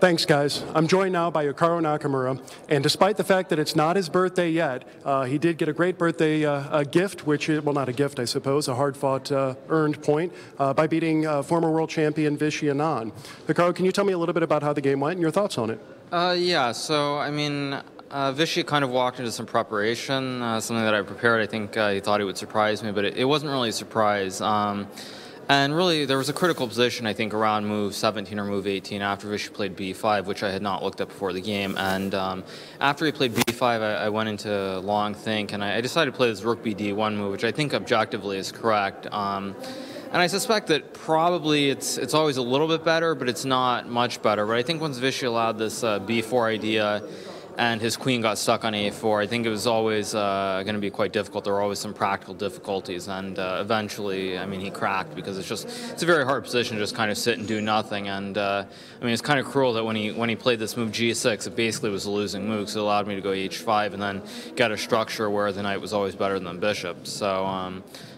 Thanks, guys. I'm joined now by Hikaru Nakamura, and despite the fact that it's not his birthday yet, he did get a great birthday gift, which is, well, not a gift, I suppose, a hard-fought earned point by beating former world champion Vishy Anand. Hikaru, can you tell me a little bit about how the game went and your thoughts on it? Yeah, so, I mean, Vishy kind of walked into some preparation, something that I prepared. I think he thought he would surprise me, but it wasn't really a surprise. And really, there was a critical position, I think, around move 17 or move 18 after Vishy played b5, which I had not looked at before the game. And after he played b5, I went into long think, and I decided to play this rook bd1 move, which I think objectively is correct. And I suspect that probably it's always a little bit better, but it's not much better. But I think once Vishy allowed this b4 idea, and his queen got stuck on a4, I think it was always going to be quite difficult. There were always some practical difficulties, and eventually, I mean, he cracked because it's a very hard position to just kind of sit and do nothing. And I mean, it's kind of cruel that when he played this move g6, it basically was a losing move, so it allowed me to go h5 and then get a structure where the knight was always better than the bishop. So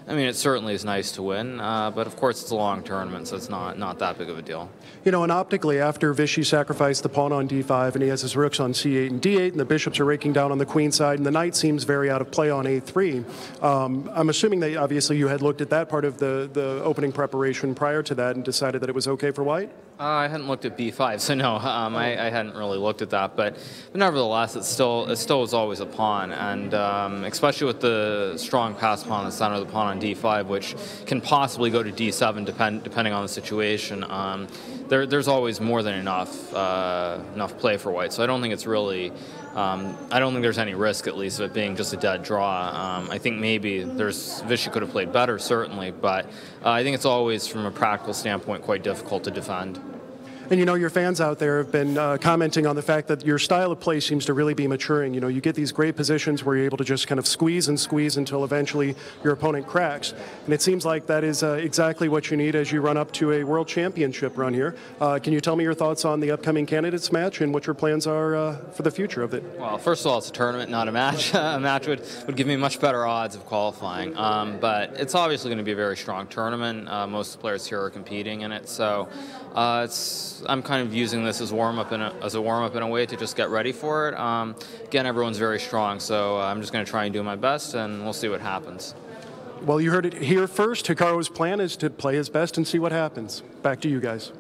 I mean, it certainly is nice to win, but of course it's a long tournament, so it's not that big of a deal. You know, and optically, after Vishy sacrificed the pawn on d5, and he has his rooks on c8 and d8, and the bishops are raking down on the queen side, and the knight seems very out of play on a3. I'm assuming that obviously you had looked at that part of the opening preparation prior to that and decided that it was okay for white? I hadn't looked at b5, so no, I hadn't really looked at that. But nevertheless, it still was always a pawn, and especially with the strong pass pawn in the center of the pawn on d5, which can possibly go to d7 depending on the situation. There's always more than enough play for white. So I don't think it's really. I don't think there's any risk, at least, of it being just a dead draw. I think maybe Vishy could have played better, certainly, but I think it's always, from a practical standpoint, quite difficult to defend. And you know, your fans out there have been commenting on the fact that your style of play seems to really be maturing. You know, you get these great positions where you're able to just kind of squeeze and squeeze until eventually your opponent cracks. And it seems like that is exactly what you need as you run up to a world championship run here. Can you tell me your thoughts on the upcoming candidates match and what your plans are for the future of it? Well, first of all, it's a tournament, not a match. A match would give me much better odds of qualifying. But it's obviously going to be a very strong tournament. Most of the players here are competing in it, so I'm kind of using this as a warm-up in a way to just get ready for it. Again, everyone's very strong, so I'm just going to try and do my best, and we'll see what happens. Well, you heard it here first. Hikaru's plan is to play his best and see what happens. Back to you guys.